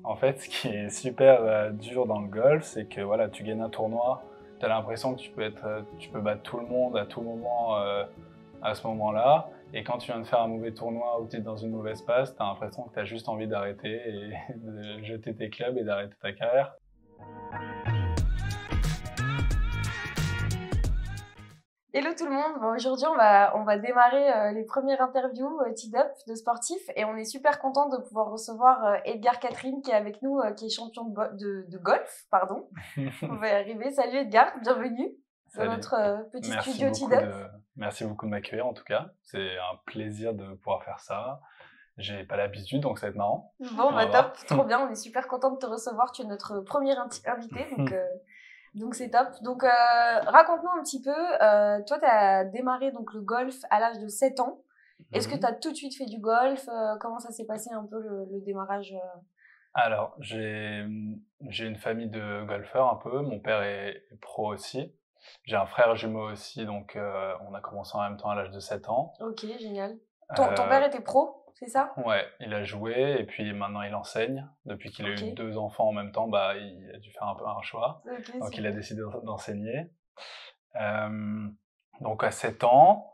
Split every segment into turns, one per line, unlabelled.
En fait, ce qui est super dur dans le golf, c'est que voilà, tu gagnes un tournoi, tu as l'impression que tu peux battre tout le monde à tout moment à ce moment-là. Et quand tu viens de faire un mauvais tournoi ou tu es dans une mauvaise passe, tu as l'impression que tu as juste envie d'arrêter et de jeter tes clubs et d'arrêter ta carrière.
Hello tout le monde, bon, aujourd'hui on va démarrer les premières interviews Tee-Up de sportifs et on est super content de pouvoir recevoir Edgar Catherine qui est avec nous, qui est champion de golf, pardon. On va y arriver. Salut Edgar, bienvenue dans
Salut.
notre petit
Merci
studio
beaucoup
Tee-Up.
merci beaucoup de m'accueillir en tout cas. C'est un plaisir de pouvoir faire ça. J'ai pas l'habitude, donc ça va être marrant.
Bon
On va
bah top,
voir.
trop bien, on est super content de te recevoir, tu es notre premier invité, donc c'est top. Donc raconte-nous un petit peu, toi tu as démarré donc le golf à l'âge de 7 ans. Est-ce que tu as tout de suite fait du golf? Comment ça s'est passé un peu le démarrage?
Alors, j'ai une famille de golfeurs un peu. Mon père est pro aussi. J'ai un frère jumeau aussi, donc on a commencé en même temps à l'âge de 7 ans.
Ok, génial. Ton père
Euh,
était pro, c'est ça?
ouais, il a joué et puis maintenant il enseigne. Depuis qu'il a eu
Ok,
2 enfants en même temps, bah, il a dû faire un peu un choix.
ok,
Donc il a
super.
décidé d'enseigner. Euh, donc à 7 ans,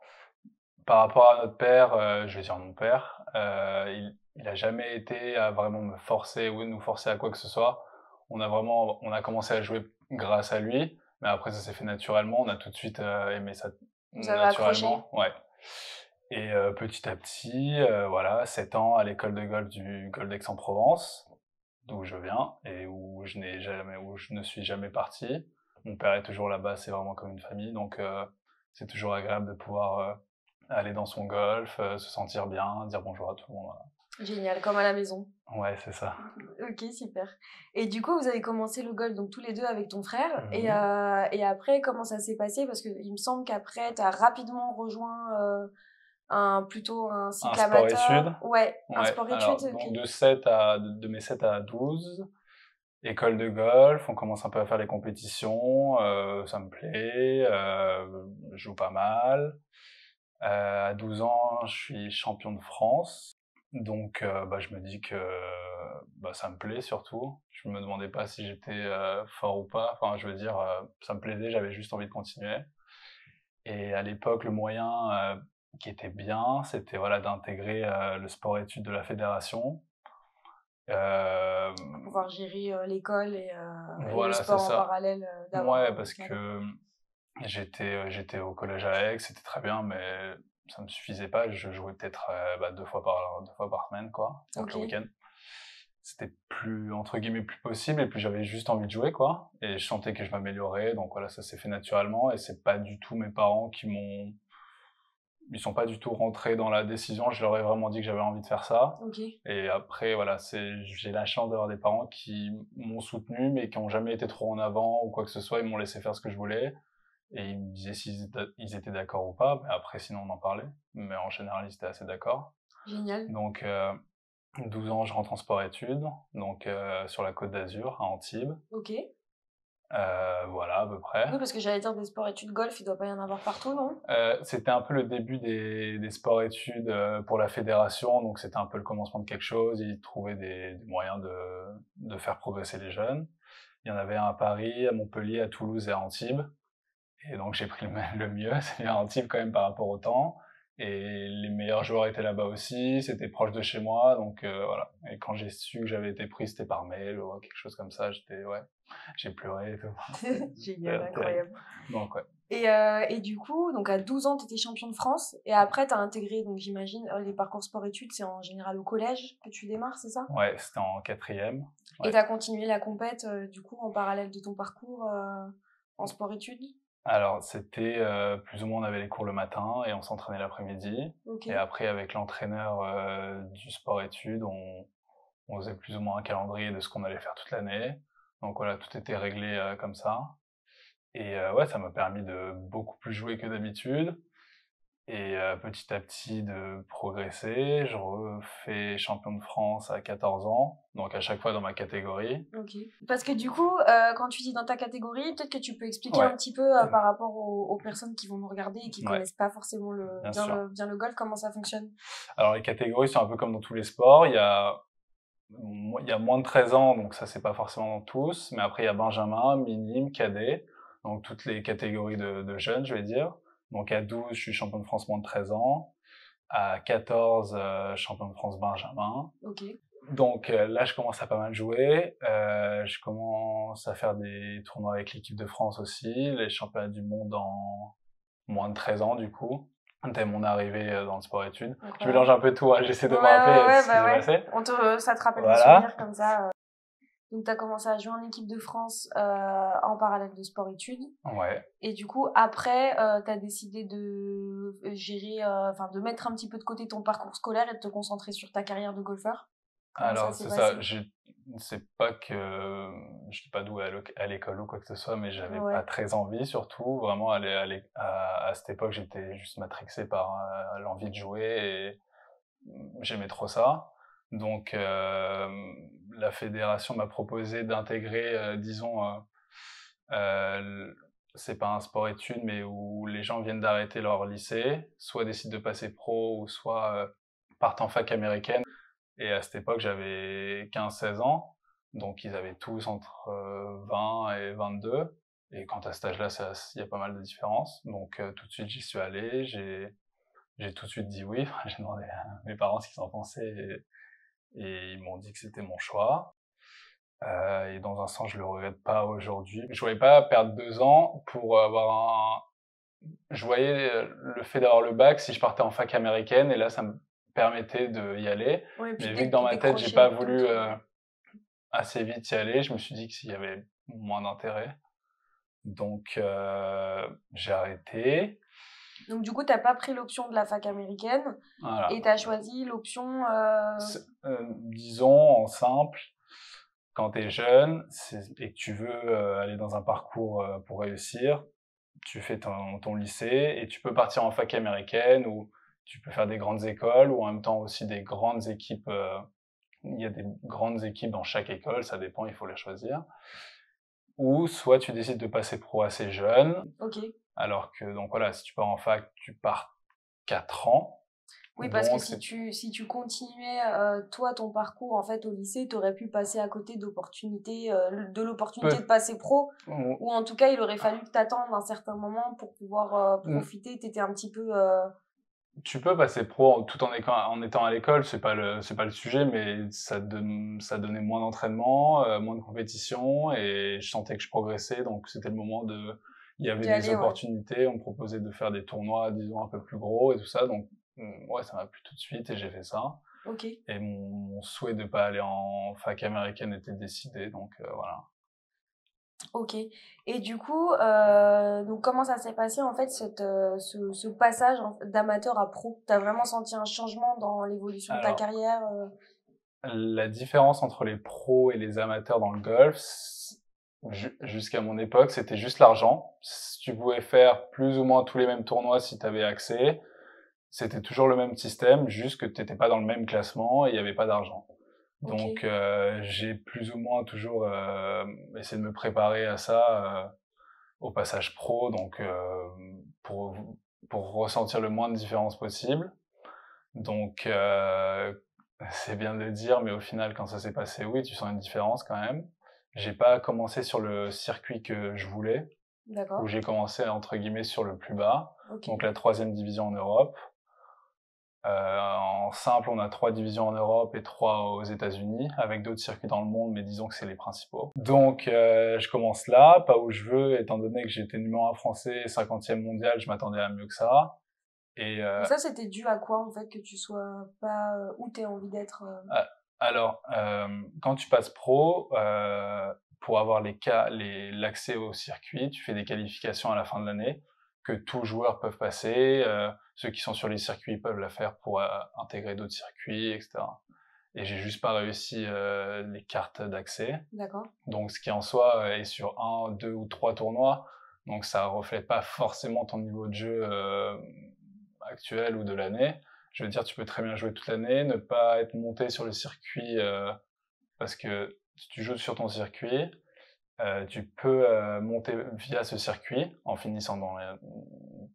par rapport à notre père, je vais dire mon père, il a jamais été à vraiment me forcer ou nous forcer à quoi que ce soit. On a commencé à jouer grâce à lui, mais après ça s'est fait naturellement. On a tout de suite aimé ça
Vous avez accroché?
naturellement, ouais. Et petit à petit, voilà, 7 ans à l'école de golf du golf d'Aix-en-Provence, d'où je viens et où je ne suis jamais parti. Mon père est toujours là-bas, c'est vraiment comme une famille, donc c'est toujours agréable de pouvoir aller dans son golf, se sentir bien, dire bonjour à tout le monde. Voilà.
Génial, comme à la maison.
Ouais, c'est ça.
Ok, super. Et du coup, vous avez commencé le golf donc tous les deux avec ton frère.
Mhm.
Et après, comment ça s'est passé? Parce qu'il me semble qu'après, tu as rapidement rejoint plutôt un
Un
cycle
sport-études.
amateur. Ouais, un
Ouais, alors
sport-études. Ok.
donc de mes 7 à 12, école de golf, on commence un peu à faire les compétitions, ça me plaît, je joue pas mal. À 12 ans, je suis champion de France, donc bah, je me dis que bah, ça me plaît surtout. Je me demandais pas si j'étais fort ou pas, enfin je veux dire, ça me plaisait, j'avais juste envie de continuer. Et à l'époque, le moyen qui était bien, c'était voilà, d'intégrer le sport-études de la fédération.
Pour
Euh,
pouvoir gérer l'école et le
voilà, c'est
sport en
ça.
parallèle, d'avoir
Ouais,
un
parce
équilibre.
que j'étais au collège à Aix, c'était très bien, mais ça me suffisait pas. Je jouais peut-être bah, 2 fois par semaine, quoi, donc
Ok,
le week-end. C'était plus, entre guillemets, plus possible, et puis j'avais juste envie de jouer, quoi. Et je sentais que je m'améliorais, donc voilà, ça s'est fait naturellement, et c'est pas du tout mes parents ils sont pas du tout rentrés dans la décision, je leur ai vraiment dit que j'avais envie de faire ça.
ok.
Et après, voilà, j'ai la chance d'avoir des parents qui m'ont soutenu, mais qui ont jamais été trop en avant ou quoi que ce soit, ils m'ont laissé faire ce que je voulais. Et ils me disaient ils étaient d'accord ou pas, mais après, sinon, on en parlait. Mais en général, ils étaient assez d'accord.
Génial.
Donc, 12 ans, je rentre en sport-études, donc sur la Côte d'Azur, à Antibes.
Ok.
Voilà, à peu près.
Oui, parce que j'allais dire des sports-études golf, il doit pas y en avoir partout, non?
C'était un peu le début des sports-études pour la fédération, donc c'était un peu le commencement de quelque chose. Ils trouvaient des moyens de faire progresser les jeunes. Il y en avait un à Paris, à Montpellier, à Toulouse et à Antibes. Et donc j'ai pris le mieux, c'est bien Antibes quand même par rapport au temps. Et les meilleurs joueurs étaient là-bas aussi, c'était proche de chez moi, donc voilà. Et quand j'ai su que j'avais été pris, c'était par mail ou quelque chose comme ça, ouais, j'ai pleuré et tout.
Génial,
C'était terrible.
incroyable.
Donc ouais.
Et du coup, donc à 12 ans, tu étais champion de France. Et après, tu as intégré, donc j'imagine, les parcours sport-études, c'est en général au collège que tu démarres, c'est ça?
Ouais, c'était en quatrième.
Et
Ouais.
tu as continué la compète, du coup, en parallèle de ton parcours en sport-études?
Alors, c'était plus ou moins, on avait les cours le matin et on s'entraînait l'après-midi.
Ok,
Et après, avec l'entraîneur du sport-études, on faisait plus ou moins un calendrier de ce qu'on allait faire toute l'année. Donc voilà, tout était réglé comme ça. Et ouais, ça m'a permis de beaucoup plus jouer que d'habitude. Et petit à petit de progresser. Je refais champion de France à 14 ans, donc à chaque fois dans ma catégorie.
ok. Parce que du coup, quand tu dis dans ta catégorie, peut-être que tu peux expliquer un
Ouais,
petit peu par rapport aux personnes qui vont nous regarder et qui
ouais,
connaissent pas forcément
bien sûr.
bien le golf, comment ça fonctionne.
Alors les catégories sont un peu comme dans tous les sports. Il y a il y a moins de 13 ans, donc ça, c'est pas forcément dans tous, mais après, il y a benjamin, minime, cadet, donc toutes les catégories de jeunes, je vais dire. Donc à 12, je suis champion de France moins de 13 ans. À 14, champion de France benjamin.
Ok.
Donc là, je commence à pas mal jouer. Je commence à faire des tournois avec l'équipe de France aussi, les championnats du monde en moins de 13 ans, du coup, dès mon arrivée dans le sport-études. Je mélange un peu tout, hein, j'essaie de me rappeler ce qui s'est passé.
Ça te rappelle des
Voilà.
souvenirs comme ça. Donc, tu as commencé à jouer en équipe de France en parallèle de sport-études.
Ouais.
Et du coup, après, tu as décidé de gérer, de mettre un petit peu de côté ton parcours scolaire et de te concentrer sur ta carrière de golfeur. Comment
Alors,
ça s'est
c'est
passé?
ça. C'est pas que je n'étais pas doué à l'école ou quoi que ce soit, mais j'avais
Ouais.
pas très envie, surtout. Vraiment, à cette époque, j'étais juste matrixé par l'envie de jouer et j'aimais trop ça. Donc, la fédération m'a proposé d'intégrer, disons, c'est pas un sport-études, mais où les gens viennent d'arrêter leur lycée, soit décident de passer pro, ou soit partent en fac américaine. Et à cette époque, j'avais 15-16 ans, donc ils avaient tous entre 20 et 22. Et quand à cet âge-là, il y a pas mal de différences. Donc tout de suite, j'y suis allé, j'ai tout de suite dit oui. J'ai demandé à mes parents ce qu'ils en pensaient et ils m'ont dit que c'était mon choix. Et dans un sens, je le regrette pas aujourd'hui. Je voulais pas perdre 2 ans pour avoir je voyais le fait d'avoir le bac si je partais en fac américaine et là, ça me permettait d'y aller.
Ouais, puis
Mais vu que dans ma tête, j'ai pas voulu assez vite y aller, je me suis dit que s'il y avait moins d'intérêt. Donc, j'ai arrêté.
Donc, du coup, t'as pas pris l'option de la fac américaine
Voilà.
et t'as choisi l'option.
Disons, en simple, quand t'es jeune et que tu veux aller dans un parcours pour réussir, tu fais ton lycée et tu peux partir en fac américaine ou tu peux faire des grandes écoles ou en même temps aussi des grandes équipes. Il y a des grandes équipes dans chaque école, ça dépend, il faut les choisir. Ou soit tu décides de passer pro assez jeune.
Ok.
Alors que, donc voilà, si tu pars en fac, tu pars 4 ans.
Oui, parce que
Donc,
si tu continuais, toi, ton parcours, en fait, au lycée, t'aurais pu passer à côté d'opportunités, de l'opportunité de passer pro, ou en tout cas, il aurait fallu que t'attendes un certain moment pour pouvoir profiter. T'étais un petit peu...
Tu peux passer pro tout en étant à l'école, c'est pas le sujet, mais ça donnait moins d'entraînement, moins de compétition, et je sentais que je progressais, donc c'était le moment il y avait des opportunités, on me proposait de faire des tournois, disons, un peu plus gros et tout ça, donc ouais, ça m'a plu tout de suite et j'ai fait ça.
Ok.
Et mon souhait de pas aller en fac américaine était décidé, donc voilà.
Ok. Et du coup, donc comment ça s'est passé en fait ce passage d'amateur à pro? T'as vraiment senti un changement dans l'évolution de ta carrière?
La différence entre les pros et les amateurs dans le golf, jusqu'à mon époque, c'était juste l'argent. Tu pouvais faire plus ou moins tous les mêmes tournois si tu avais accès. C'était toujours le même système, juste que tu n'étais pas dans le même classement et il n'y avait pas d'argent. Donc j'ai plus ou moins toujours essayé de me préparer à ça au passage pro, donc pour pour ressentir le moins de différence possible. Donc c'est bien de le dire, mais au final, quand ça s'est passé, oui, tu sens une différence quand même. J'ai pas commencé sur le circuit que je voulais, où j'ai commencé entre guillemets sur le plus bas, donc la 3e division en Europe. En simple, on a 3 divisions en Europe et 3 aux États-Unis, avec d'autres circuits dans le monde, mais disons que c'est les principaux. Donc, je commence là, pas où je veux, étant donné que j'étais numéro 1 français, 50e mondial, je m'attendais à mieux que ça. Et
ça, c'était dû à quoi, en fait, que tu sois pas où t'as envie d'être?
Alors, quand tu passes pro, pour avoir l'accès au circuit, tu fais des qualifications à la fin de l'année que tous joueurs peuvent passer. Ceux qui sont sur les circuits peuvent la faire pour intégrer d'autres circuits, etc. Et j'ai juste pas réussi les cartes d'accès.
D'accord.
Donc, ce qui en soi est sur 1, 2 ou 3 tournois. Donc, ça reflète pas forcément ton niveau de jeu actuel ou de l'année. Je veux dire, tu peux très bien jouer toute l'année, ne pas être monté sur le circuit, parce que si tu joues sur ton circuit, tu peux monter via ce circuit en finissant dans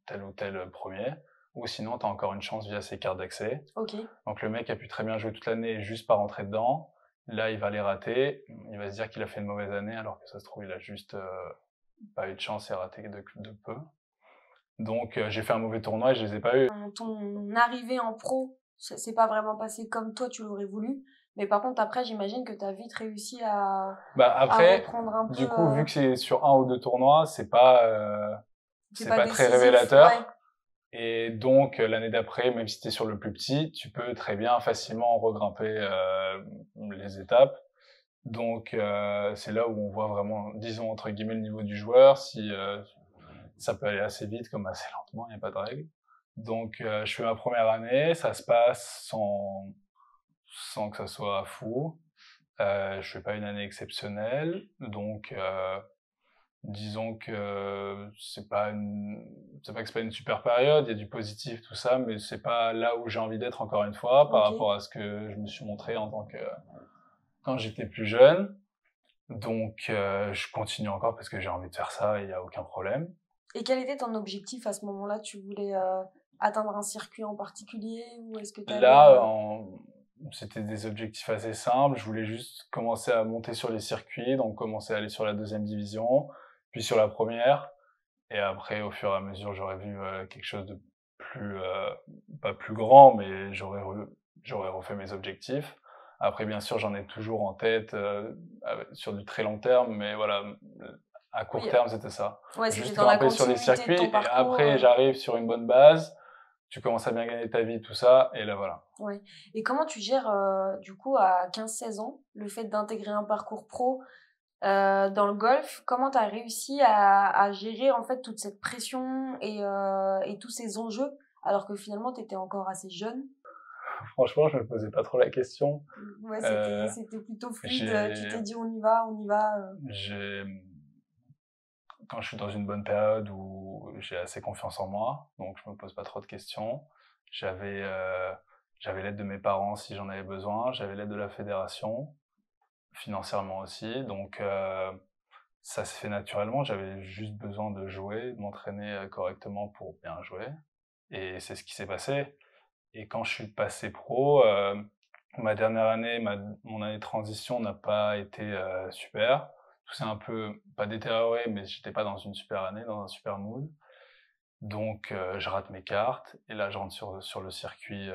tel ou tel premier, ou sinon tu as encore une chance via ces cartes d'accès.
Ok.
Donc le mec a pu très bien jouer toute l'année et juste pas rentrer dedans, Là, il va les rater. Il va se dire qu'il a fait une mauvaise année, alors que ça se trouve, il a juste pas eu de chance et raté de peu. Donc, j'ai fait un mauvais tournoi et je les ai pas eu.
Ton arrivée en pro, ça s'est pas vraiment passé comme toi tu l'aurais voulu. Mais par contre, après, j'imagine que tu as vite réussi à
Après,
reprendre un
du
peu.
coup, vu que c'est sur 1 ou 2 tournois, c'est pas très
décisif,
révélateur.
ouais.
Et donc, l'année d'après, même si tu es sur le plus petit, tu peux très bien facilement regrimper les étapes. Donc, c'est là où on voit vraiment, disons, entre guillemets, le niveau du joueur. Si ça peut aller assez vite comme assez lentement, il n'y a pas de règle. Donc, je fais ma première année, ça se passe sans que ça soit fou. Je fais pas une année exceptionnelle, donc disons que c'est pas que c'est pas une super période, il y a du positif, tout ça, mais c'est pas là où j'ai envie d'être encore une fois par rapport à ce que je me suis montré en tant que quand j'étais plus jeune. Donc je continue encore parce que j'ai envie de faire ça et il y a aucun problème.
Et quel était ton objectif à ce moment-là? Tu voulais atteindre un circuit en particulier ou est-ce que tu
Là, c'était des objectifs assez simples. Je voulais juste commencer à monter sur les circuits, donc commencer à aller sur la 2e division, puis sur la première. Et après, au fur et à mesure, j'aurais vu quelque chose de plus, pas plus grand, mais j'aurais refait mes objectifs. Après, bien sûr, j'en ai toujours en tête sur du très long terme, mais voilà, à court terme, c'était ça.
Ouais, c'était
Juste
dans la
grimper sur des
continuité de
circuits,
ton
et
parcours.
après, j'arrive sur une bonne base, tu commences à bien gagner ta vie, tout ça, et là, voilà.
Ouais. Et comment tu gères, du coup, à 15-16 ans, le fait d'intégrer un parcours pro dans le golf? Comment tu as réussi à gérer, en fait, toute cette pression et tous ces enjeux, alors que finalement, tu étais encore assez jeune?
Franchement, je me posais pas trop la question.
Ouais,
Euh,
c'était plutôt fluide. Tu
j'ai,
t'es dit, on y va.
j'ai, quand je suis dans une bonne période où j'ai assez confiance en moi, donc je me pose pas trop de questions. J'avais, euh, j'avais l'aide de mes parents si j'en avais besoin, j'avais l'aide de la fédération, financièrement aussi, donc ça se fait naturellement. J'avais juste besoin de jouer, de m'entraîner correctement pour bien jouer, et c'est ce qui s'est passé. Et quand je suis passé pro, ma dernière année, mon année de transition n'a pas été super. Tout s'est un peu, pas détérioré, mais j'étais pas dans une super année, dans un super mood. Donc je rate mes cartes, et là je rentre sur le circuit,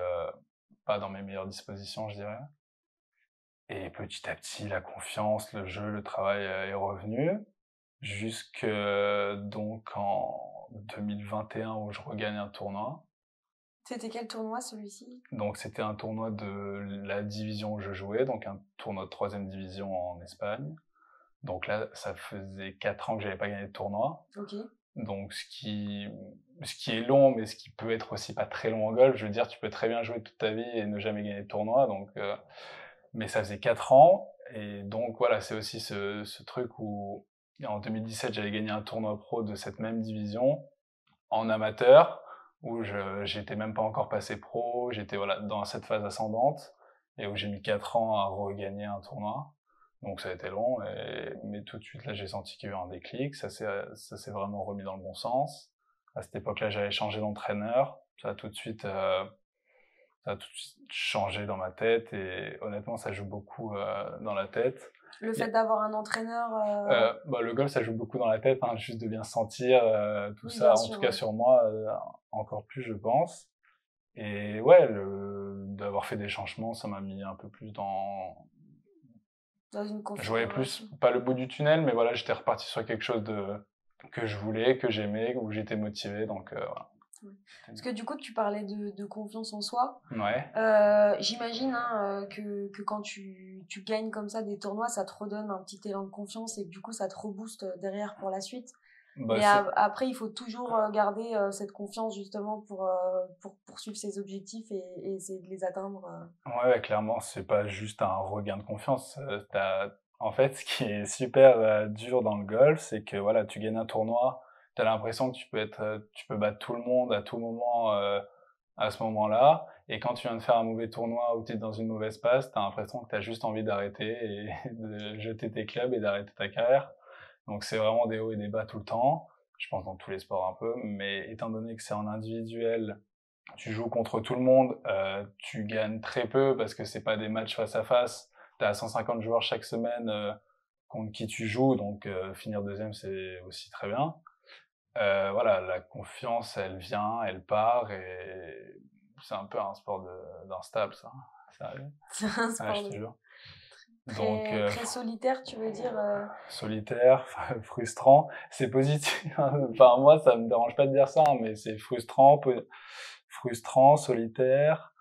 pas dans mes meilleures dispositions, je dirais. Et petit à petit, la confiance, le jeu, le travail est revenu, jusque donc en 2021 où je regagne un tournoi.
C'était quel tournoi, celui-ci?
Donc c'était un tournoi de la division où je jouais, donc un tournoi de 3e division en Espagne. Donc là, ça faisait 4 ans que j'avais pas gagné de tournoi.
Ok.
Donc ce qui est long, mais ce qui peut être aussi pas très long en golf. Je veux dire, tu peux très bien jouer toute ta vie et ne jamais gagner de tournoi. Donc, mais ça faisait 4 ans. Et donc voilà, c'est aussi ce truc où en 2017, j'avais gagné un tournoi pro de cette même division en amateur, où j'étais même pas encore passé pro, j'étais voilà dans cette phase ascendante, et où j'ai mis 4 ans à regagner un tournoi. Donc ça a été long, mais tout de suite là j'ai senti qu'il y a eu un déclic, ça s'est vraiment remis dans le bon sens. À cette époque-là, j'avais changé d'entraîneur, ça a tout de suite changé dans ma tête, et honnêtement ça joue beaucoup dans la tête.
Le fait d'avoir un entraîneur.
Le golf, ça joue beaucoup dans la tête, hein, juste de bien se sentir, tout
Oui,
ça,
bien
en
sûr,
tout cas
ouais.
sur moi, encore plus, je pense. Et ouais, d'avoir fait des changements, ça m'a mis un peu plus dans...
Dans une
Je voyais
configuration.
plus, pas le bout du tunnel, mais voilà, j'étais reparti sur quelque chose que je voulais, que j'aimais, où j'étais motivé, donc voilà.
Ouais. Parce que du coup, tu parlais de confiance en soi.
Ouais.
J'imagine hein, que quand tu gagnes comme ça des tournois, ça te redonne un petit élan de confiance et que du coup, ça te rebooste derrière pour la suite.
Bah,
Mais après, il faut toujours garder cette confiance justement pour poursuivre ses objectifs et essayer de les atteindre.
Ouais, clairement, c'est pas juste un regain de confiance. En fait, ce qui est super dur dans le golf, c'est que voilà, tu gagnes un tournoi, t'as l'impression que tu peux battre tout le monde à tout moment, à ce moment-là. Et quand tu viens de faire un mauvais tournoi ou t'es dans une mauvaise passe, t'as l'impression que t'as juste envie d'arrêter et de jeter tes clubs et d'arrêter ta carrière. Donc c'est vraiment des hauts et des bas tout le temps. Je pense dans tous les sports un peu, mais étant donné que c'est en individuel, tu joues contre tout le monde, tu gagnes très peu parce que c'est pas des matchs face à face. t'as 150 joueurs chaque semaine contre qui tu joues, donc finir deuxième, c'est aussi très bien. Voilà, la confiance, elle vient, elle part, et c'est un peu un sport d'instable, ça. Sérieux.
C'est un
Ouais,
sport
je te jure. Donc,
très solitaire, tu veux dire
solitaire, frustrant, c'est positif. Enfin, moi, ça me dérange pas de dire ça, hein, mais c'est frustrant, solitaire,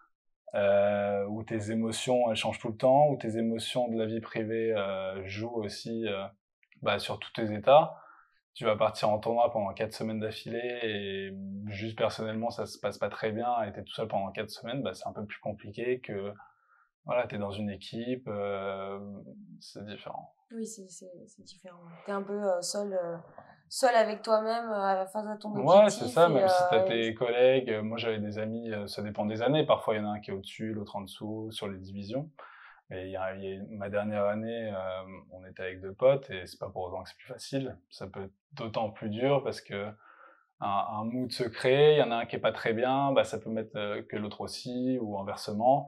où tes émotions, elles changent tout le temps, où tes émotions de la vie privée jouent aussi sur tous tes états. Tu vas partir en tournoi pendant 4 semaines d'affilée et juste personnellement, ça se passe pas très bien et t'es tout seul pendant 4 semaines, c'est un peu plus compliqué que, voilà, t'es dans une équipe, c'est différent.
Oui, c'est différent. T'es un peu seul avec toi-même face à ton
Ouais, c'est
objectif.
ça, même si t'as tes collègues, moi j'avais des amis, ça dépend des années, parfois il y en a un qui est au-dessus, l'autre en dessous, sur les divisions. Et ma dernière année, on était avec 2 potes et c'est pas pour autant que c'est plus facile. Ça peut être d'autant plus dur parce que un mood se crée, il y en a un qui est pas très bien, ça peut mettre que l'autre aussi, ou inversement.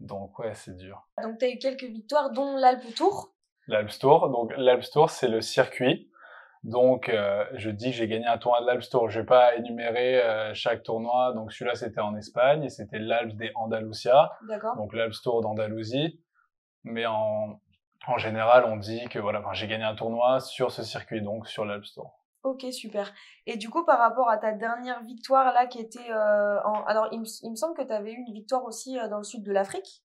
Donc ouais, c'est dur.
Donc, tu as eu quelques victoires, dont l'Alpe Tour.
L'Alps Tour, donc l'Alps Tour, c'est le circuit. Donc je dis que j'ai gagné un tournoi de l'Alps Tour, je vais pas énumérer chaque tournoi. Donc celui-là, c'était en Espagne et c'était l'Alps des Andalusia.
D'accord.
Donc l'Alps Tour d'Andalousie. Mais en général, on dit que voilà, j'ai gagné un tournoi sur ce circuit, donc sur l'Alps Tour.
Ok, super. Et du coup, par rapport à ta dernière victoire là, qui était alors il me semble que tu avais eu une victoire aussi dans le sud de l'Afrique.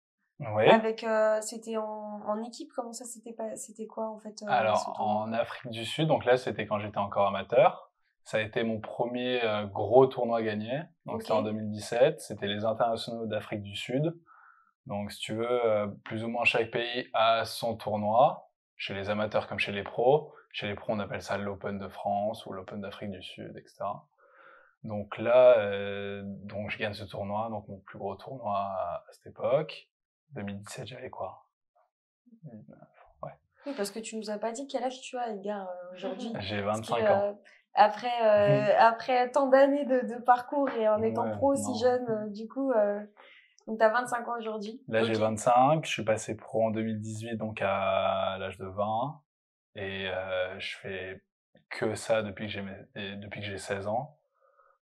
Oui.
Avec c'était en équipe. Comment ça c'était quoi en fait
Alors en Afrique du Sud, donc là c'était quand j'étais encore amateur. Ça a été mon premier gros tournoi gagné. Donc c'était en 2017. C'était les internationaux d'Afrique du Sud. Donc si tu veux, plus ou moins chaque pays a son tournoi, chez les amateurs comme chez les pros. Chez les pros, on appelle ça l'Open de France ou l'Open d'Afrique du Sud, etc. Donc là, donc je gagne ce tournoi, donc mon plus gros tournoi à cette époque. 2017, j'avais quoi? 19, ouais.
Oui, parce que tu nous as pas dit quel âge tu as, Edgar, aujourd'hui.
J'ai 25 ans.
Après tant d'années de parcours et en étant pro si
non.
jeune, du coup, donc tu as 25 ans aujourd'hui.
Là, j'ai 25, je suis passé pro en 2018, donc à l'âge de 20, et je fais que ça depuis que j'ai 16 ans.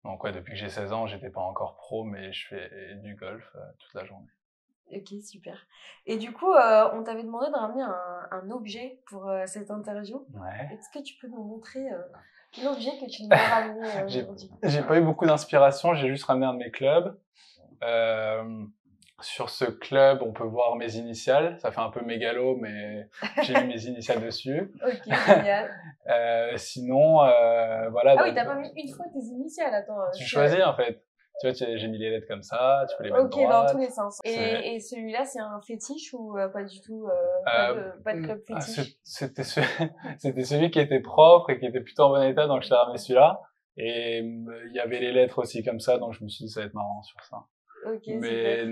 Donc ouais, depuis que j'ai 16 ans, j'étais pas encore pro, mais je fais du golf toute la journée.
Ok, super. Et du coup, on t'avait demandé de ramener un objet pour cette interview.
Ouais.
Est-ce que tu peux nous montrer l'objet que tu nous as ramené aujourd'hui?
J'ai pas eu beaucoup d'inspiration, j'ai juste ramené un de mes clubs. Sur ce club, on peut voir mes initiales. Ça fait un peu mégalo, mais j'ai mis mes initiales dessus.
Ok, génial.
Sinon, voilà.
Ah oui, t'as pas mis une fois tes initiales, attends.
Tu choisis, en fait. Tu vois, j'ai mis les lettres comme ça, tu peux les mettre
Ok,
droites.
dans tous les sens. Et celui-là, c'est un fétiche ou pas du tout pas de club fétiche?
C'était celui qui était propre et qui était plutôt en bon état, donc je t'ai ramené celui-là. Et il y avait les lettres aussi comme ça, donc je me suis dit ça va être marrant sur ça.
Ok,
mais
super.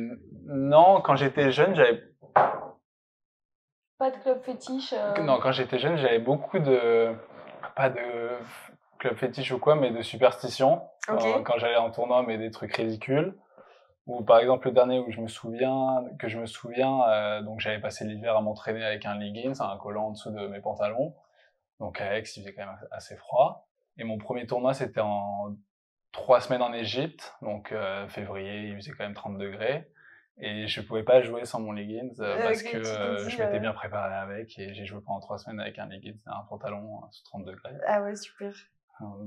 non, quand j'étais jeune, j'avais...
Pas de club fétiche
Non, quand j'étais jeune, j'avais beaucoup de... Pas de club fétiche ou quoi, mais de superstitions.
Ok.
Quand j'allais en tournoi, mais des trucs ridicules. Ou par exemple le dernier où je me souviens, donc j'avais passé l'hiver à m'entraîner avec un leggings, un collant en dessous de mes pantalons. Donc à Aix, il faisait quand même assez froid. Et mon premier tournoi, c'était en 3 semaines en Égypte, donc février, il faisait quand même 30 degrés. Et je pouvais pas jouer sans mon leggings parce que je m'étais bien préparé avec, et j'ai joué pendant 3 semaines avec un leggings et un pantalon sous 30 degrés.
Ah ouais, super.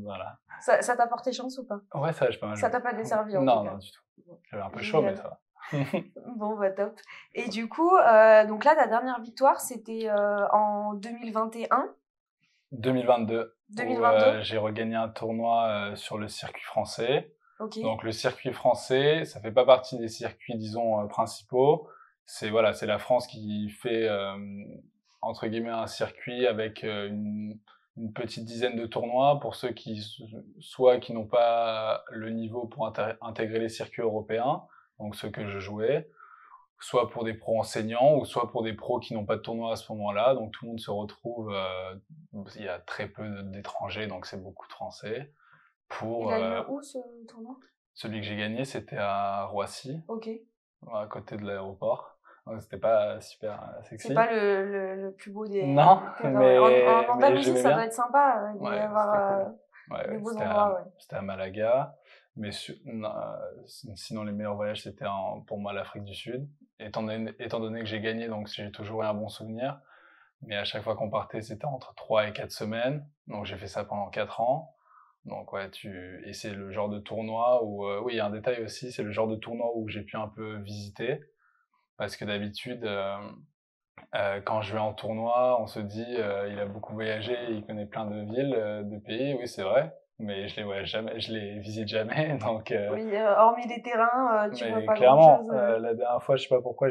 Voilà.
Ça t'a porté chance ou pas?
Ouais, ça, j'ai pas mal joué.
Ça t'a pas desservi en tout cas?
Non, du tout. J'avais un peu chaud, mais ça va.
Bon, bah top. Et du coup, donc là, ta dernière victoire, c'était en 2021.
2022.
2022.
Où j'ai regagné un tournoi sur le circuit français.
Ok.
Donc le circuit français, ça fait pas partie des circuits, disons, principaux. C'est voilà, c'est la France qui fait entre guillemets un circuit avec une petite dizaine de tournois pour ceux qui soit qui n'ont pas le niveau pour intégrer les circuits européens, donc ceux que je jouais, soit pour des pros enseignants ou soit pour des pros qui n'ont pas de tournoi à ce moment-là. Donc tout le monde se retrouve, il y a très peu d'étrangers, donc c'est beaucoup de Français.
Il a lieu où ce tournoi?
Celui que j'ai gagné, c'était à Roissy,
Ok.
à côté de l'aéroport. Donc, c'était pas super
C'est
sexy.
pas le plus beau des
Non,
terrains, ouais. En
mais
Andalousie,
j'aimais
ça doit
bien.
être sympa, il doit y
Ouais, c'était
avoir
cool. Ouais,
des
ouais,
beaux endroits, ouais.
c'était à Malaga. Mais sinon, les meilleurs voyages, c'était pour moi l'Afrique du Sud. Étant donné que j'ai gagné, donc j'ai toujours eu un bon souvenir. Mais à chaque fois qu'on partait, c'était entre 3 et 4 semaines. Donc j'ai fait ça pendant 4 ans. Donc ouais, et c'est le genre de tournoi où, oui, il y a un détail aussi, c'est le genre de tournoi où j'ai pu un peu visiter. Parce que d'habitude, quand je vais en tournoi, on se dit, il a beaucoup voyagé, il connaît plein de villes, de pays. Oui, c'est vrai. Mais je les visite jamais. Donc,
Oui, hormis les terrains, tu vois
mais
pas
clairement,
grand-chose.
la dernière fois, je sais pas pourquoi,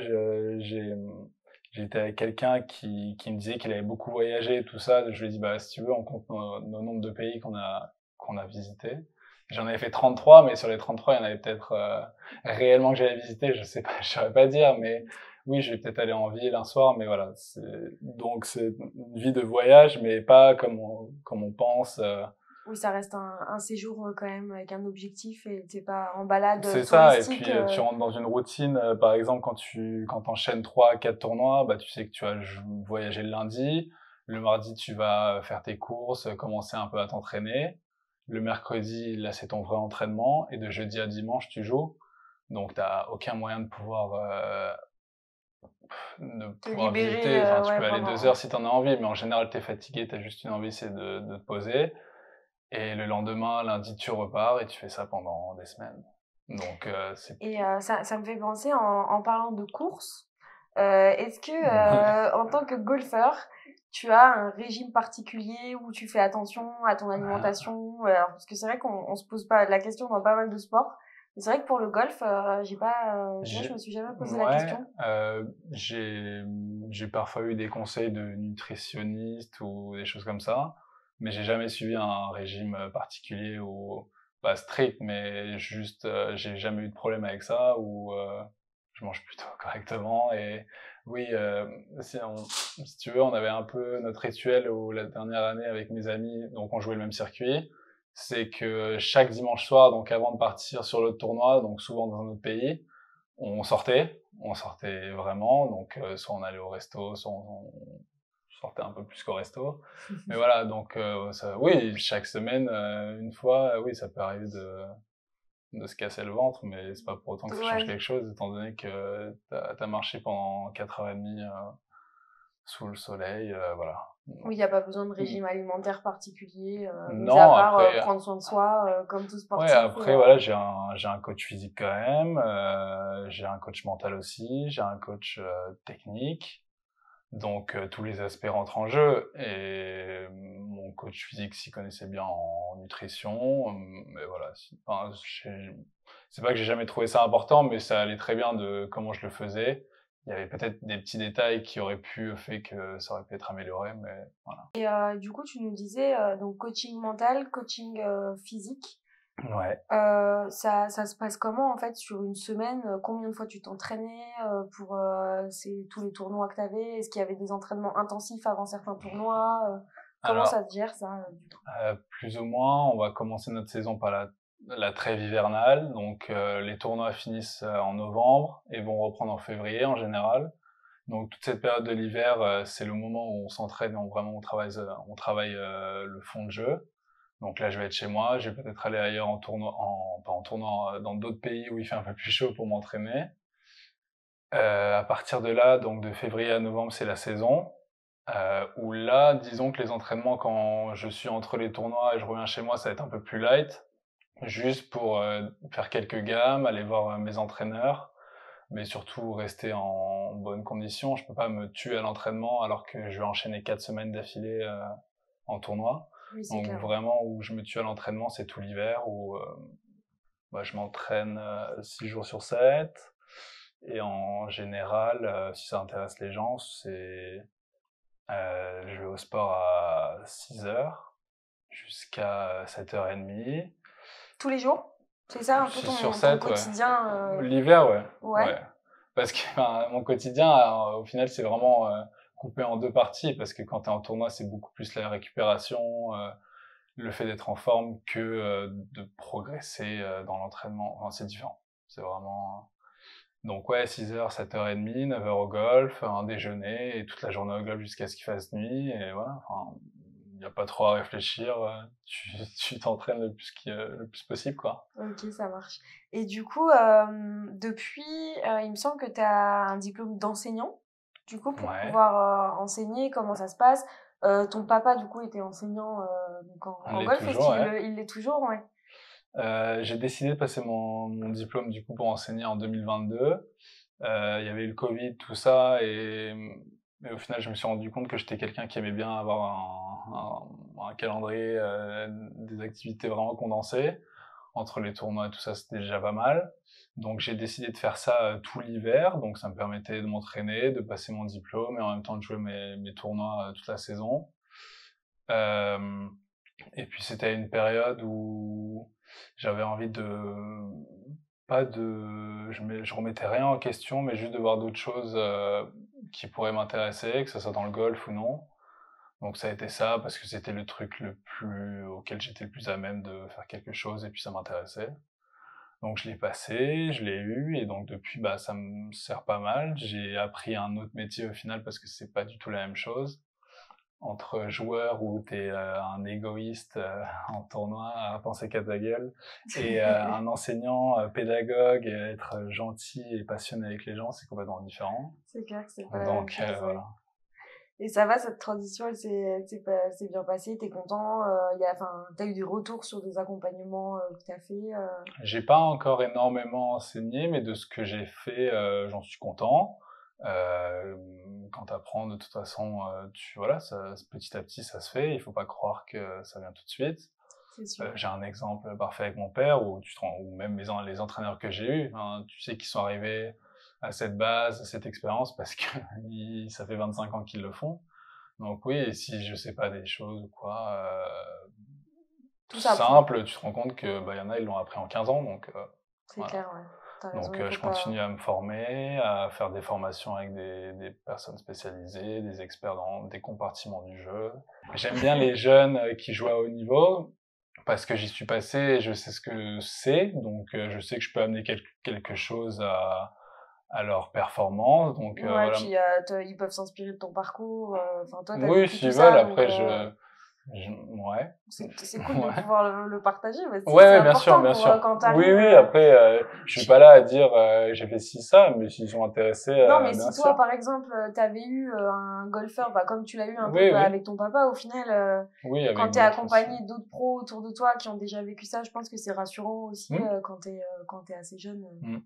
j'étais avec quelqu'un qui me disait qu'il avait beaucoup voyagé et tout ça. Je lui ai dit, bah, si tu veux, on compte nos nombres de pays qu'on a visités. J'en avais fait 33, mais sur les 33, il y en avait peut-être réellement que j'avais visité, je sais pas, je saurais pas dire, mais oui, je vais peut-être aller en ville un soir, mais voilà. Donc c'est une vie de voyage, mais pas comme on pense.
Oui, ça reste un séjour quand même avec un objectif et t'es pas en balade
C'est ça, et
touristique.
puis tu rentres dans une routine, par exemple, quand t'enchaînes 3, 4 tournois, bah, tu sais que tu vas voyager le lundi. Le mardi, tu vas faire tes courses, commencer un peu à t'entraîner. Le mercredi, là, c'est ton vrai entraînement. Et de jeudi à dimanche, tu joues. Donc, t'as aucun moyen de
Te
pouvoir
libérer,
visiter. Enfin, tu
ouais,
peux aller 2
pendant.
heures si t'en as envie, mais en général, t'es fatigué, t'as juste une envie, c'est de te poser. Et le lendemain, lundi, tu repars et tu fais ça pendant des semaines. Donc, c'est
Et ça me fait penser en parlant de course, est-ce que
ouais.
en tant que golfeur, tu as un régime particulier où tu fais attention à ton alimentation? Alors, parce que c'est vrai qu'on se pose pas la question dans pas mal de sports. Mais c'est vrai que pour le golf, je
J'ai
me suis jamais posé la
ouais,
question.
j'ai parfois eu des conseils de nutritionnistes ou des choses comme ça, mais j'ai jamais suivi un régime, particulier ou pas strict, mais juste, j'ai jamais eu de problème avec ça ou, je mange plutôt correctement et oui, si tu veux, on avait un peu notre rituel où la dernière année avec mes amis, donc on jouait le même circuit, c'est que chaque dimanche soir, donc avant de partir sur le tournoi, donc souvent dans un autre pays, on sortait vraiment, donc soit on allait au resto, soit on sortait un peu plus qu'au resto. Mais voilà, donc oui, chaque semaine, une fois, oui, ça peut arriver de se casser le ventre, mais c'est pas pour autant que ça change
Ouais.
quelque chose, étant donné que t'as marché pendant 4 heures et demie sous le soleil, voilà.
Oui, il y a pas besoin de régime alimentaire particulier, mis à
Non,
part,
après,
prendre soin de soi, comme tout
ouais,
sportif et
après voilà, j'ai un coach physique quand même, j'ai un coach mental aussi, j'ai un coach technique. Donc tous les aspects rentrent en jeu et mon coach physique s'y connaissait bien en nutrition, mais voilà, enfin, c'est pas que j'ai jamais trouvé ça important, mais ça allait très bien de comment je le faisais. Il y avait peut-être des petits détails qui auraient pu fait que ça aurait pu être amélioré, mais voilà.
et du coup, tu nous disais, donc coaching mental, coaching, physique.
Ouais.
Ça se passe comment, en fait, sur une semaine? Combien de fois tu t'entraînais, pour, tous les tournois que tu avais? Est-ce qu'il y avait des entraînements intensifs avant certains tournois? Comment
Alors,
ça se gère ça, du coup?
plus ou moins, on va commencer notre saison par la trêve hivernale. Donc, les tournois finissent en novembre et vont reprendre en février en général. Donc, toute cette période de l'hiver, c'est le moment où on s'entraîne et vraiment on travaille le fond de jeu. Donc là, je vais être chez moi, je vais peut-être aller ailleurs pas en tournoi, dans d'autres pays où il fait un peu plus chaud pour m'entraîner. À partir de là, donc de février à novembre, c'est la saison. Où là, disons que les entraînements, quand je suis entre les tournois et je reviens chez moi, ça va être un peu plus light, juste pour faire quelques gammes, aller voir mes entraîneurs, mais surtout rester en bonne condition. Je peux pas me tuer à l'entraînement alors que je vais enchaîner 4 semaines d'affilée en tournoi.
Oui, c'est
Donc
clair, ouais.
vraiment, où je me tue à l'entraînement, c'est tout l'hiver, où bah, je m'entraîne 6 jours sur 7. Et en général, si ça intéresse les gens, je vais au sport à 6 heures jusqu'à 7h30.
Tous les jours? C'est ça un peu
6 sur
ton
7, ouais.
quotidien,
L'hiver, ouais.
ouais?
Ouais. Parce que enfin, mon quotidien, au final, c'est vraiment coupé en deux parties, parce que quand tu es en tournoi, c'est beaucoup plus la récupération, le fait d'être en forme que de progresser dans l'entraînement. Enfin, c'est différent. C'est vraiment... Donc ouais, 6h, 7h30, 9h au golf, un déjeuner et toute la journée au golf jusqu'à ce qu'il fasse nuit et voilà, enfin, il y a pas trop à réfléchir, tu t'entraînes le plus possible, quoi.
OK, ça marche. Et du coup, depuis, il me semble que tu as un diplôme d'enseignant. Du coup, pour
Ouais,
pouvoir, enseigner, comment ça se passe? Ton papa, du coup, était enseignant, donc
on
en
l'est
golf. Est-ce
toujours,
qu'il
ouais.
il l'est toujours? Ouais.
J'ai décidé de passer mon diplôme, du coup, pour enseigner en 2022. Il y avait eu le Covid, tout ça et au final, je me suis rendu compte que j'étais quelqu'un qui aimait bien avoir un calendrier, des activités vraiment condensées. Entre les tournois et tout ça, c'était déjà pas mal. Donc j'ai décidé de faire ça, tout l'hiver, donc ça me permettait de m'entraîner, de passer mon diplôme et en même temps de jouer mes tournois, toute la saison. Hem Et puis c'était une période où j'avais envie de pas de je remettais rien en question, mais juste de voir d'autres choses, qui pourraient m'intéresser, que ce soit dans le golf ou non. Donc ça a été ça, parce que c'était le truc le plus auquel j'étais le plus à même de faire quelque chose et puis ça m'intéressait. Donc je l'ai passé, je l'ai eu et donc depuis, bah, ça me sert pas mal. J'ai appris un autre métier au final parce que c'est pas du tout la même chose. Entre joueur où tu es, un égoïste, en tournoi à penser qu'à ta gueule et un enseignant, pédagogue et être gentil et passionné avec les gens, c'est complètement différent.
C'est clair que c'est pas la même
Donc
chose, ouais.
voilà.
Et ça va, cette transition, elle s'est bien passée? T'es content? Enfin, t'as eu des retours sur des accompagnements, que t'as fait?
J'ai pas encore énormément enseigné, mais de ce que j'ai fait, j'en suis content. Quand tu apprends de toute façon, voilà, ça petit à petit ça se fait, il faut pas croire que ça vient tout de suite.
C'est sûr.
J'ai un exemple parfait avec mon père où tu te rends ou même les entraîneurs que j'ai eus, hein, tu sais qu'ils sont arrivés à cette base, à cette expérience parce que ça fait 25 ans qu'ils le font. Donc oui, et si je sais pas des choses ou quoi,
Tout s'apprend.
simples, tu te rends compte que, bah, il y en a, ils l'ont appris en 15 ans donc
C'est
voilà.
clair, ouais. T'as raison,
Donc
il faut
je
pas.
continue à me former, à faire des formations avec des personnes spécialisées, des experts dans des compartiments du jeu. J'aime bien les jeunes, qui jouent à haut niveau, parce que j'y suis passé et je sais ce que c'est, donc je sais que je peux amener quelque chose à leur performance, donc
Ouais,
voilà.
puis ils peuvent s'inspirer de ton parcours. Enfin, toi, t'as
Oui,
vécu tout
s'ils veulent,
ça, donc
après ouais.
c'est cool de
Ouais.
pouvoir le partager. Bah,
Ouais,
c'est
ouais,
important
bien
pour
sûr.
quand
Oui,
t'arrives.
oui, après, je suis pas là à dire, j'ai fait ci, ça, mais s'ils sont intéressés,
Non, mais
bien
si toi,
sûr.
par exemple, t'avais eu un golfeur, bah, comme tu l'as eu un peu
Oui,
bah,
oui.
avec ton papa, au final,
Oui,
quand
avec
t'es
d'autres aussi.
accompagné d'autres pros autour de toi qui ont déjà vécu ça, je pense que c'est rassurant aussi
Mmh.
quand t'es assez jeune.
Mmh.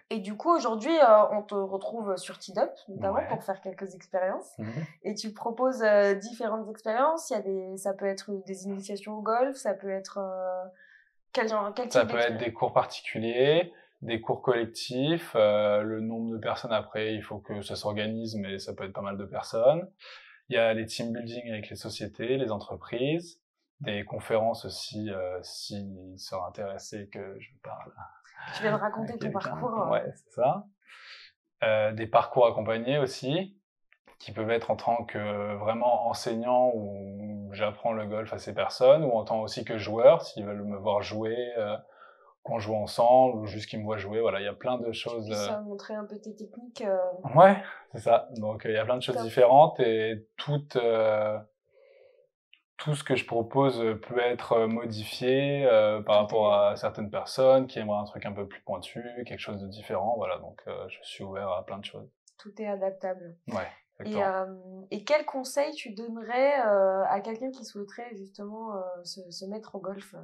Et du coup, aujourd'hui, on te retrouve sur Tidup, notamment
Ouais.
pour faire quelques expériences.
Mmh.
Et tu proposes différentes expériences. Il y a ça peut être des initiations au golf, ça peut être quel
Ça
type
peut être
d'expérience?
des cours particuliers, des cours collectifs, le nombre de personnes après, il faut que ça s'organise, mais ça peut être pas mal de personnes. Il y a les team building avec les sociétés, les entreprises, des conférences aussi, s'ils sont intéressés que je parle
Tu viens de
à
raconter ton
quelqu'un.
parcours.
Ouais, c'est ça. Des parcours accompagnés aussi, qui peuvent être en tant que vraiment enseignant où j'apprends le golf à ces personnes, ou en tant aussi que joueur, s'ils veulent me voir jouer, qu'on joue ensemble, ou juste qu'ils me voient jouer. Voilà, il y a plein de
Tu
choses.
puisses montrer un peu tes techniques.
Ouais, c'est ça. Donc il y a plein de choses
Top.
différentes et tout ce que je propose peut être modifié par
Tout
rapport
est,
à certaines personnes qui aimeraient un truc un peu plus pointu, quelque chose de différent. Voilà, donc je suis ouvert à plein de choses.
tout est adaptable.
Ouais,
Et,
exactement.
et quel conseil tu donnerais à quelqu'un qui souhaiterait justement se mettre au golf?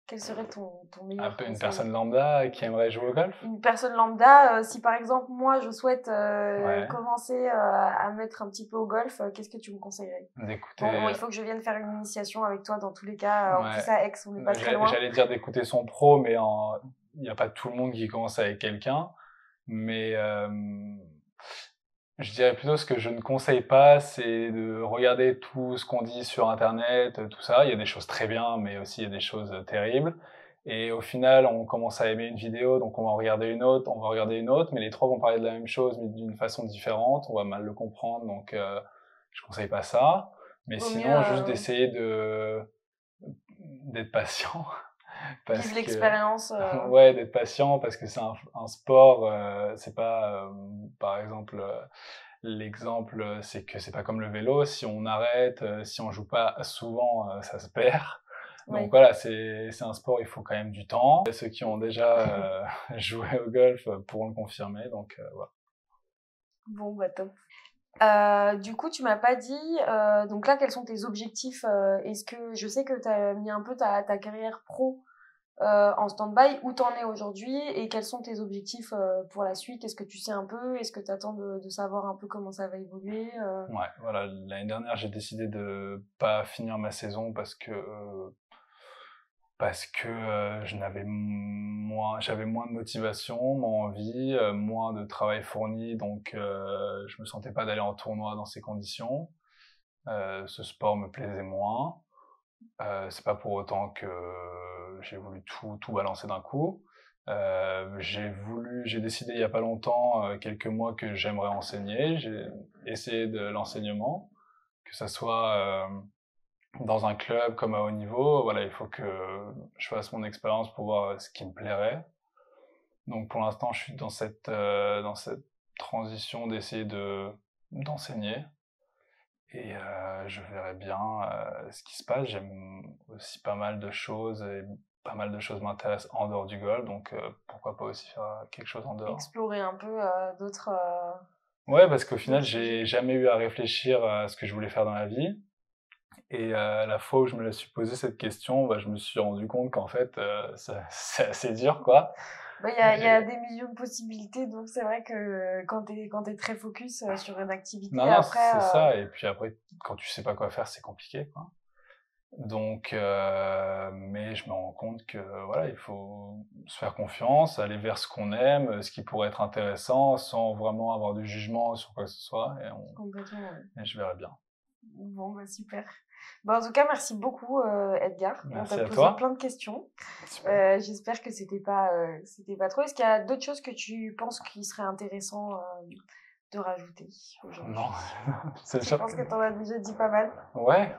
Quel serait ton
Un
meilleur
peu une
conseil?
personne lambda qui aimerait jouer au golf.
Une personne lambda, si par exemple moi je souhaite
Ouais,
commencer à mettre un petit peu au golf, qu'est-ce que tu me conseillerais? Bon,
d'écouter.
il faut que je vienne faire une initiation avec toi dans tous les cas. En
Ouais,
plus à Aix, on n'est pas très loin.
j'allais dire d'écouter son pro, mais il n'y a pas tout le monde qui commence avec quelqu'un. Mais je dirais plutôt ce que je ne conseille pas, c'est de regarder tout ce qu'on dit sur internet, tout ça. Il y a des choses très bien, mais aussi il y a des choses terribles. Et au final, on commence à aimer une vidéo, donc on va en regarder une autre, on va regarder une autre, mais les trois vont parler de la même chose, mais d'une façon différente. On va mal le comprendre, donc je conseille pas ça. Mais
Vaut mieux,
sinon, juste d'essayer d'être patient parce
Vive
que
l'expérience.
ouais, d'être patient parce que c'est un sport, c'est pas, par exemple, l'exemple, c'est que c'est pas comme le vélo, si on arrête, si on joue pas souvent, ça se perd. Donc
Oui.
voilà, c'est un sport, il faut quand même du temps. Et ceux qui ont déjà, joué au golf, pourront le confirmer, donc voilà.
Bon, bah top. Du coup, tu m'as pas dit, donc là, quels sont tes objectifs? Est-ce que je sais que tu as mis un peu ta carrière pro en stand-by. Où t'en es aujourd'hui et quels sont tes objectifs pour la suite? Est-ce que tu sais un peu? Est-ce que tu attends de savoir un peu comment ça va évoluer?
Ouais, voilà, l'année dernière, j'ai décidé de pas finir ma saison parce que, j'avais moins de motivation, moins envie, moins de travail fourni, donc je me sentais pas d'aller en tournoi dans ces conditions. Ce sport me plaisait moins. C'est pas pour autant que j'ai voulu tout balancer d'un coup. J'ai décidé il y a pas longtemps, quelques mois, que j'aimerais enseigner. J'ai essayé de l'enseignement, que ça soit, dans un club comme à haut niveau. Voilà, il faut que je fasse mon expérience pour voir ce qui me plairait. Donc pour l'instant, je suis dans cette transition d'essayer d'enseigner. Et je verrai bien ce qui se passe. J'aime aussi pas mal de choses et pas mal de choses m'intéressent en dehors du golf, donc pourquoi pas aussi faire quelque chose en dehors.
Explorer un peu d'autres
Ouais, parce qu'au final,
d'autres sujets.
j'ai jamais eu à réfléchir à ce que je voulais faire dans la vie. Et la fois où je me la suis posé cette question, bah, je me suis rendu compte qu'en fait, c'est assez dur, quoi.
Bah, il y a
Et
des millions de possibilités, donc c'est vrai que quand t'es très focus sur une activité,
non, non,
après,
c'est ça. Et puis après, quand tu sais pas quoi faire, c'est compliqué, quoi. Donc, mais je me rends compte que voilà, il faut se faire confiance, aller vers ce qu'on aime, ce qui pourrait être intéressant, sans vraiment avoir de jugement sur quoi que ce soit,
complètement, ouais.
et je verrai bien.
Bon, bah super. Bah, en tout cas, merci beaucoup, Edgar. On t'a
Merci à
posé
toi.
plein de questions.
Super.
J'espère que c'était pas trop. Est-ce qu'il y a d'autres choses que tu penses qui seraient intéressant de rajouter
Non,
aujourd'hui?
c'est
Je
sûr
pense
que
que t'en as déjà dit pas mal.
ouais.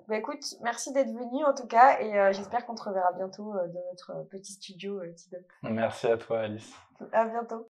Bah écoute, merci d'être venu en tout cas et j'espère qu'on te reverra bientôt dans notre petit studio Tidop.
Merci à toi, Alice.
À bientôt.